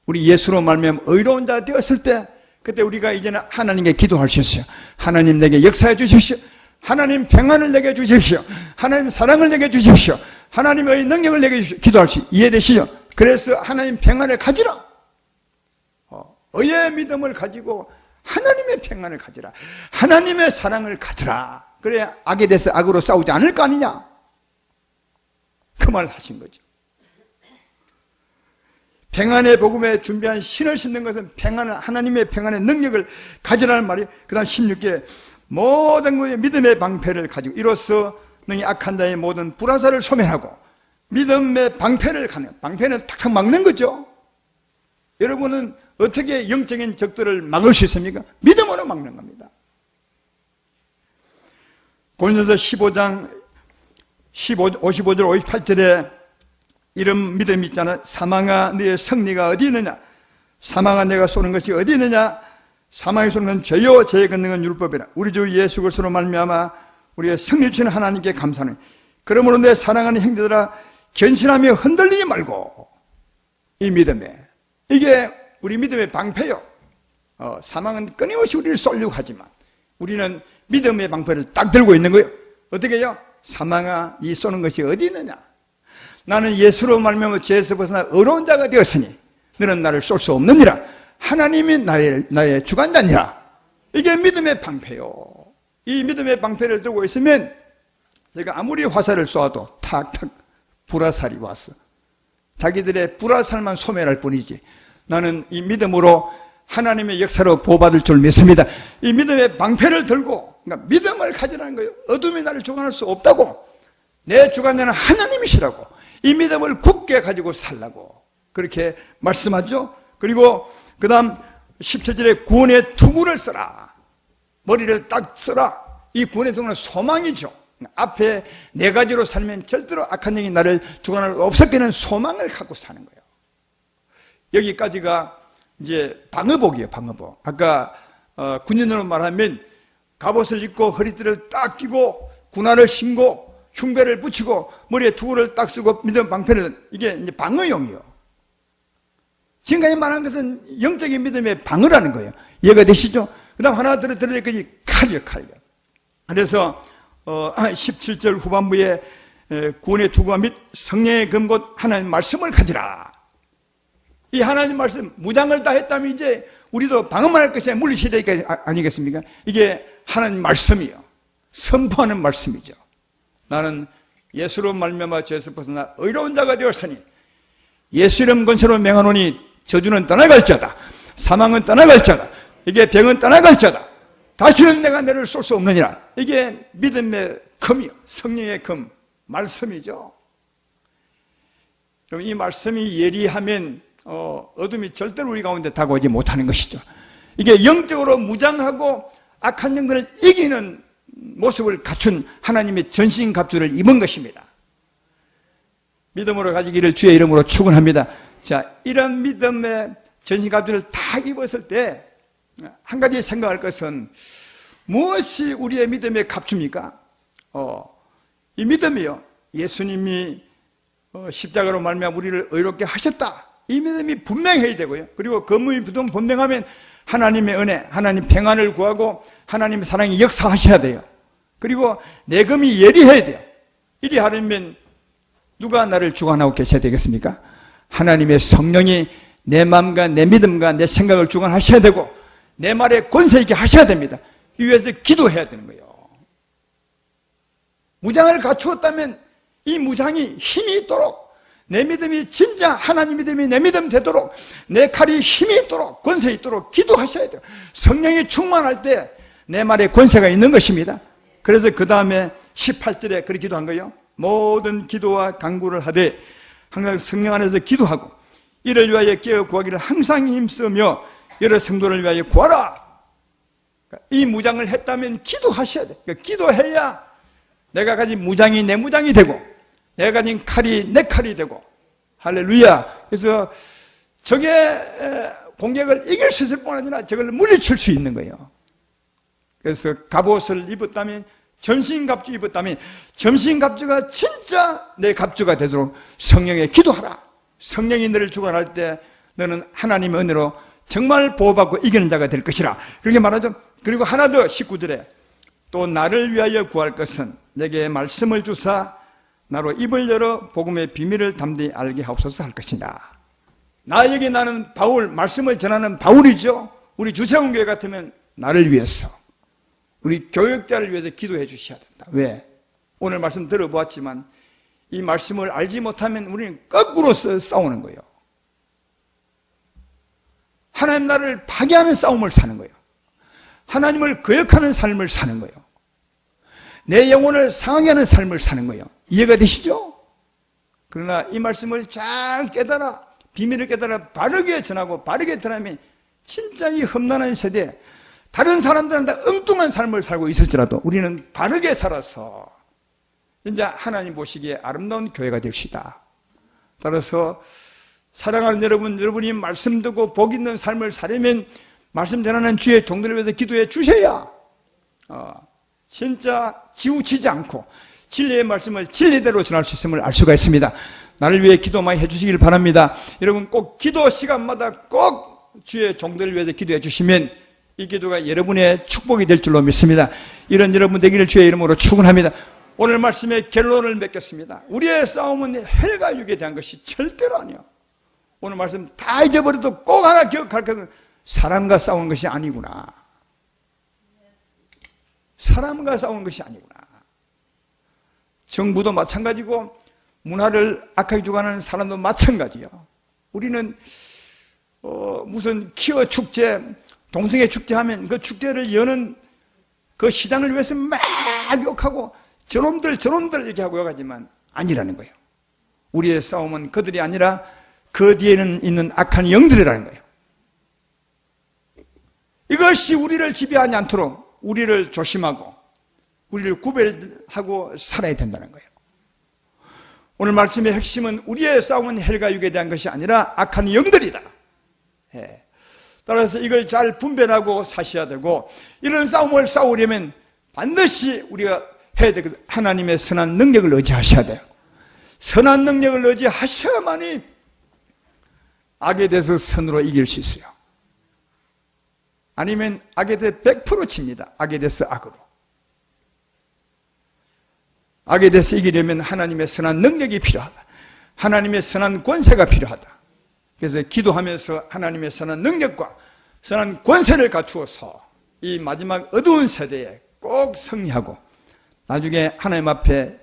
우리 예수로 말미암아 의로운 자 되었을 때, 그때 우리가 이제는 하나님께 기도할 수 있어요. 하나님 내게 역사해 주십시오. 하나님 평안을 내게 주십시오. 하나님 사랑을 내게 주십시오. 하나님의 능력을 내게 주십시오. 기도할 수 이해되시죠? 그래서 하나님 평안을 가지라. 의의 믿음을 가지고 하나님의 평안을 가지라. 하나님의 사랑을 가지라. 그래야 악에 대해서 악으로 싸우지 않을 거 아니냐. 그 말을 하신 거죠. 평안의 복음에 준비한 신을 신는 것은 평안을, 하나님의 평안의 능력을 가지라는 말이. 그 다음 16절에 모든 것의 믿음의 방패를 가지고 이로써 너희 악한 자의 모든 불화살을 소멸하고, 믿음의 방패를 가는, 방패는 탁탁 막는 거죠. 여러분은 어떻게 영적인 적들을 막을 수 있습니까? 믿음으로 막는 겁니다. 고린도서 15장 55절 58절에 이런 믿음이 있잖아. 사망아 너의 승리가 어디 있느냐. 사망아 내가 쏘는 것이 어디 있느냐. 사망이 쏘는 건 죄요 죄의 권능은 율법이라. 우리 주 예수 그리스도로 말미암아 우리의 승리 주시는 하나님께 감사하는. 그러므로 내 사랑하는 형제들아 견신하며 흔들리지 말고. 이 믿음에, 이게 우리 믿음의 방패요. 사망은 끊임없이 우리를 쏠려고 하지만 우리는 믿음의 방패를 딱 들고 있는 거예요. 어떻게 해요? 사망아 이 쏘는 것이 어디 있느냐. 나는 예수로 말미암아 죄에서 벗어나 의로운 자가 되었으니 너는 나를 쏠 수 없느니라. 하나님이 나의 주관자니라. 이게 믿음의 방패요. 이 믿음의 방패를 들고 있으면 제가 아무리 화살을 쏘아도 탁탁 불화살이 와서 자기들의 불화살만 소멸할 뿐이지, 나는 이 믿음으로 하나님의 역사로 보호받을 줄 믿습니다. 이 믿음의 방패를 들고, 그러니까 믿음을 가지라는 거예요. 어둠이 나를 주관할 수 없다고. 내 주관자는 하나님이시라고. 이 믿음을 굳게 가지고 살라고 그렇게 말씀하죠. 그리고 그 다음 17절에 구원의 투구를 써라. 머리를 딱 써라. 이 구원의 투구는 소망이죠. 앞에 네 가지로 살면 절대로 악한 영이 나를 주관할 수 없었기는 소망을 갖고 사는 거예요. 여기까지가 이제 방어복이에요. 방어복. 아까 군인으로 말하면 갑옷을 입고 허리띠를 딱 끼고 군화를 신고 흉배를 붙이고 머리에 투구를 딱 쓰고 믿음 방패를, 이게 이제 방어용이에요. 지금까지 말한 것은 영적인 믿음의 방어라는 거예요. 이해가 되시죠? 그 다음 하나 들어야까지 칼이요, 칼이요. 그래서 17절 후반부에 구원의 투구와 및 성령의 검곧 하나님 말씀을 가지라. 이 하나님 말씀 무장을 다 했다면 이제 우리도 방어만 할 것이 아니라 물리시대가 아니겠습니까? 이게 하나님 말씀이요. 선포하는 말씀이죠. 나는 예수로 말미암아 죄에서 벗어나 의로운 자가 되었으니 예수 이름 권세로 명하노니 저주는 떠나갈지어다. 사망은 떠나갈지어다. 이게 병은 떠나갈지어다. 다시는 내가 너를 쏠 수 없느니라. 이게 믿음의 금이요, 성령의 금, 말씀이죠. 그럼 이 말씀이 예리하면 어둠이 절대로 우리 가운데 다가오지 못하는 것이죠. 이게 영적으로 무장하고 악한 영들을 이기는 모습을 갖춘 하나님의 전신갑주를 입은 것입니다. 믿음으로 가지기를 주의 이름으로 축원합니다. 자, 이런 믿음의 전신갑주를 다 입었을 때 한 가지 생각할 것은 무엇이 우리의 믿음의 갑주입니까? 이 믿음이요, 예수님이 십자가로 말미암아 우리를 의롭게 하셨다. 이 믿음이 분명해야 되고요. 그리고 그 믿음이 분명하면 하나님의 은혜, 하나님 평안을 구하고 하나님의 사랑이 역사하셔야 돼요. 그리고 내 금이 예리해야 돼요. 이리 하려면 누가 나를 주관하고 계셔야 되겠습니까? 하나님의 성령이 내 마음과 내 믿음과 내 생각을 주관하셔야 되고 내 말에 권세 있게 하셔야 됩니다. 이 위해서 기도해야 되는 거예요. 무장을 갖추었다면 이 무장이 힘이 있도록, 내 믿음이 진짜 하나님 믿음이 내 믿음 되도록, 내 칼이 힘이 있도록, 권세 있도록 기도하셔야 돼요. 성령이 충만할 때 내 말에 권세가 있는 것입니다. 그래서 그 다음에 18절에 그렇게 기도한 거예요. 모든 기도와 간구를 하되 항상 성령 안에서 기도하고 이를 위하여 깨어 구하기를 항상 힘쓰며 여러 성도를 위하여 구하라. 이 무장을 했다면 기도하셔야 돼요. 그러니까 기도해야 내가 가진 무장이 내 무장이 되고 내가 가진 칼이 내 칼이 되고, 할렐루야. 그래서 적의 공격을 이길 수 있을 뿐 아니라 적을 물리칠 수 있는 거예요. 그래서 갑옷을 입었다면, 전신갑주 입었다면 전신갑주가 진짜 내 갑주가 되도록 성령에 기도하라. 성령이 너를 주관할 때 너는 하나님의 은혜로 정말 보호받고 이기는 자가 될 것이라. 그렇게 말하죠. 그리고 하나 더 19절에 또 나를 위하여 구할 것은 내게 말씀을 주사 나로 입을 열어 복음의 비밀을 담대히 알게 하옵소서 할 것이다. 나에게 나는 바울, 말씀을 전하는 바울이죠. 우리 주세훈 교회 같으면 나를 위해서, 우리 교역자를 위해서 기도해 주셔야 된다. 왜? 오늘 말씀 들어보았지만 이 말씀을 알지 못하면 우리는 거꾸로 싸우는 거예요. 하나님 나라를 파괴하는 싸움을 사는 거예요. 하나님을 거역하는 삶을 사는 거예요. 내 영혼을 상하게 하는 삶을 사는 거예요. 이해가 되시죠? 그러나 이 말씀을 잘 깨달아, 비밀을 깨달아 바르게 전하고 바르게 전하면 진짜 이 험난한 세대에 다른 사람들한테 엉뚱한 삶을 살고 있을지라도 우리는 바르게 살아서 이제 하나님 보시기에 아름다운 교회가 됩시다. 따라서 사랑하는 여러분, 여러분이 말씀 듣고 복 있는 삶을 살려면 말씀 전하는 주의 종들을 위해서 기도해 주셔야 진짜 지우치지 않고 진리의 말씀을 진리대로 전할 수 있음을 알 수가 있습니다. 나를 위해 기도 많이 해주시길 바랍니다. 여러분 꼭 기도 시간마다 꼭 주의 종들을 위해서 기도해 주시면 이 기도가 여러분의 축복이 될 줄로 믿습니다. 이런 여러분 되기를 주의 이름으로 축원합니다. 오늘 말씀의 결론을 맺겠습니다. 우리의 싸움은 헬과 육에 대한 것이 절대로 아니에요. 오늘 말씀 다 잊어버려도 꼭 하나 기억할 것은 사람과 싸우는 것이 아니구나. 사람과 싸우는 것이 아니구나. 정부도 마찬가지고 문화를 악하게 주관하는 사람도 마찬가지요. 우리는 무슨 키어 축제, 동성애 축제하면 그 축제를 여는 그 시장을 위해서 막 욕하고 저놈들 이렇게 하고 욕하지만 아니라는 거예요. 우리의 싸움은 그들이 아니라 그 뒤에는 있는 악한 영들이라는 거예요. 이것이 우리를 지배하지 않도록 우리를 조심하고 우리를 구별하고 살아야 된다는 거예요. 오늘 말씀의 핵심은 우리의 싸움은 헬과 육에 대한 것이 아니라 악한 영들이다. 따라서 이걸 잘 분별하고 사셔야 되고, 이런 싸움을 싸우려면 반드시 우리가 해야 되거든. 하나님의 선한 능력을 의지하셔야 돼요. 선한 능력을 의지하셔야만이 악에 대해서 선으로 이길 수 있어요. 아니면 악에 대해 100% 칩니다. 악에 대해서 악으로. 악에 대해서 이기려면 하나님의 선한 능력이 필요하다. 하나님의 선한 권세가 필요하다. 그래서 기도하면서 하나님의 선한 능력과 선한 권세를 갖추어서 이 마지막 어두운 세대에 꼭 승리하고 나중에 하나님 앞에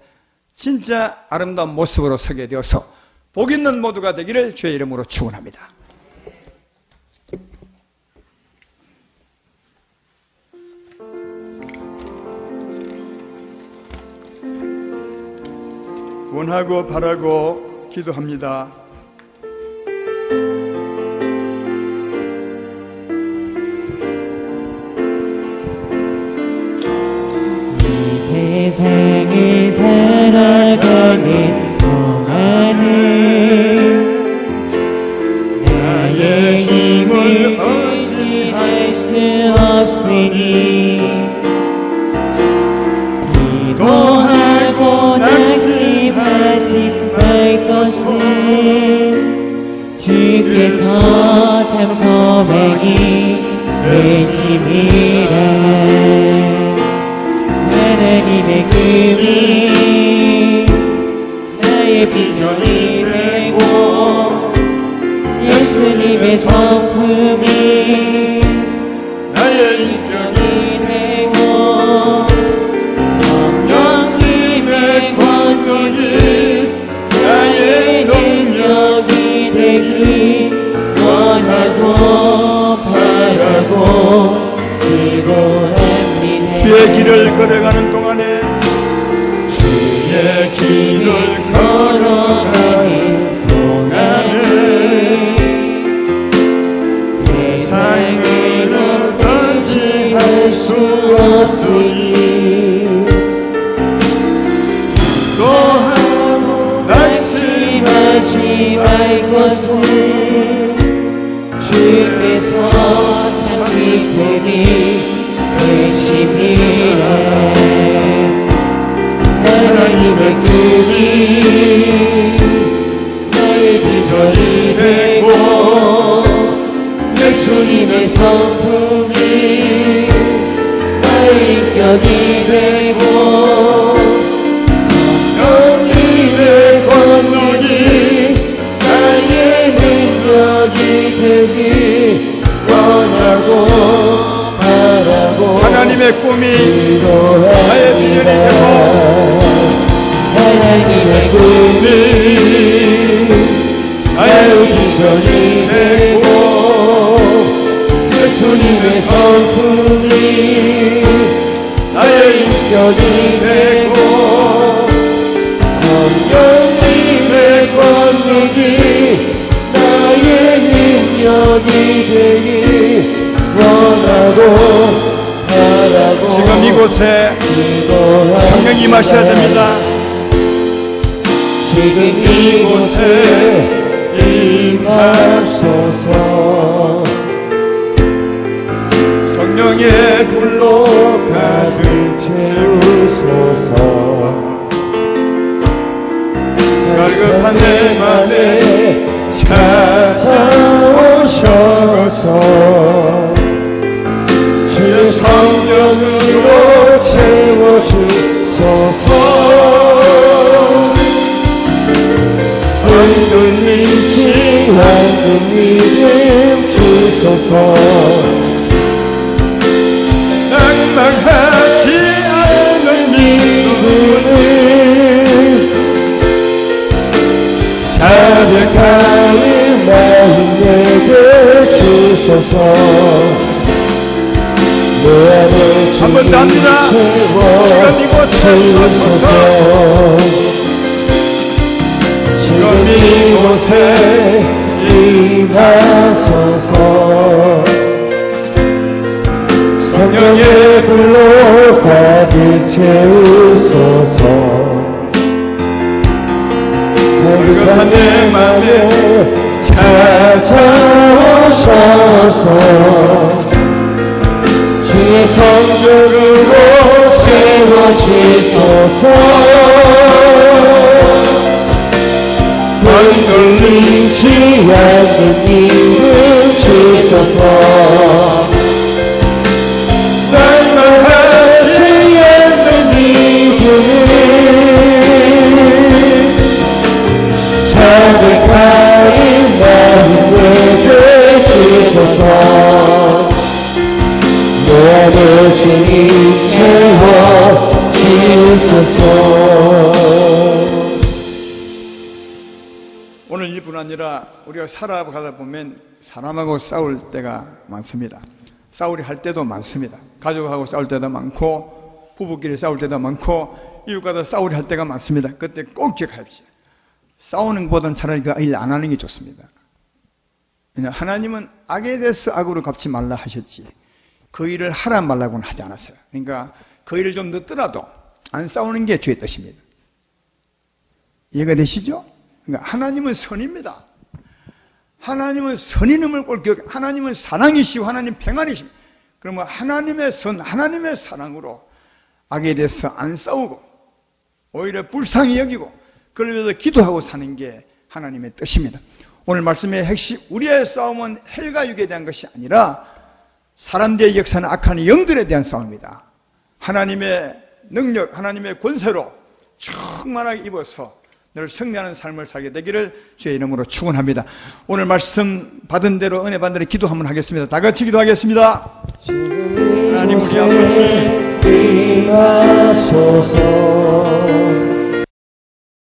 진짜 아름다운 모습으로 서게 되어서 복 있는 모두가 되기를 주의 이름으로 축원합니다. 원하고 바라고 기도합니다. 세상을 살아가는 동안은 나의 힘을 의지할 수 없으니 기도하고 낙심하지 말 것은 주께서 참 소망이 되심이라. 하나님의 꿈이 나의 비전이 되고 예수님의 성품이 나의 인격이 되고 성령님의 권능이 나의 능력이 되기 원하고 바라고 기도합니다. 주의 길을 걸어가는 동안에 주의 길을 걸어가는 동안에 세상을 의지할 수 없으니 기도하고 낙심하지 말 것은 주께서 참 기쁨이 되심이라. 하나님의 꿈이 나의 비전이 되고 예수님의 성품이 나의 인격이 되고 성령님의 권능이 나의 능력이 되기 원하고 하나님의 꿈이 나의 비전이 되고 하나님의 꿈이 나의 비전이 되고 예수님의 성품이 나의 인격이 되고 성령님의 권능이 나의 능력이 되기 원하고 바라고 지금 이곳에 성령이 임하셔야 됩니다. 지금 이곳에 임하소서. 성령의 불로 가득 채우소서. 갈급한 내 맘에 찾아오셔서 주의 성령으로 채워주소서. 흔들리지 않는 믿음 주소서. 낭망하지 않는 믿음을 자백하는 마음 내게 주소서. 내 안에 한 번 더 합니다. 지금 이곳에 임하소서. 지금 이곳에 임하소서. 성령의 불로 가득 채우소서. 갈급한 내 맘에 찾아오셔서 주의 성령으로 채워주소서. 흔들리지 않는 믿음 주소서. 낭만하지 않는 믿음을 자백하는 마음 내게 주소서. 내 안에 주님 채워주소서. 우리가 살아가다 보면 사람하고 싸울 때가 많습니다. 싸우려 할 때도 많습니다. 가족하고 싸울 때도 많고, 부부끼리 싸울 때도 많고, 이웃과도 싸우려 할 때가 많습니다. 그때 꼭 기억하십시오. 싸우는 것보다는 차라리 그 일 안 하는 게 좋습니다. 왜냐하면 하나님은 악에 대해서 악으로 갚지 말라 하셨지, 그 일을 하라 말라고는 하지 않았어요. 그러니까 그 일을 좀 늦더라도 안 싸우는 게 주의 뜻입니다. 이해가 되시죠? 그러니까 하나님은 선입니다. 하나님은 선인임을 꼭 기억, 하나님은 사랑이시고 하나님 평안이십니다. 그러면 하나님의 선, 하나님의 사랑으로 악에 대해서 안 싸우고 오히려 불쌍히 여기고 그러면서 기도하고 사는 게 하나님의 뜻입니다. 오늘 말씀의 핵심, 우리의 싸움은 헬과 육에 대한 것이 아니라 사람들의 역사는 악한 영들에 대한 싸움입니다. 하나님의 능력, 하나님의 권세로 충만하게 입어서 늘 승리하는 삶을 살게 되기를 주의 이름으로 축원합니다. 오늘 말씀 받은 대로, 은혜 받은 대로 기도 한번 하겠습니다. 다 같이 기도하겠습니다. 하나님, 우리 아버지, 임하소서.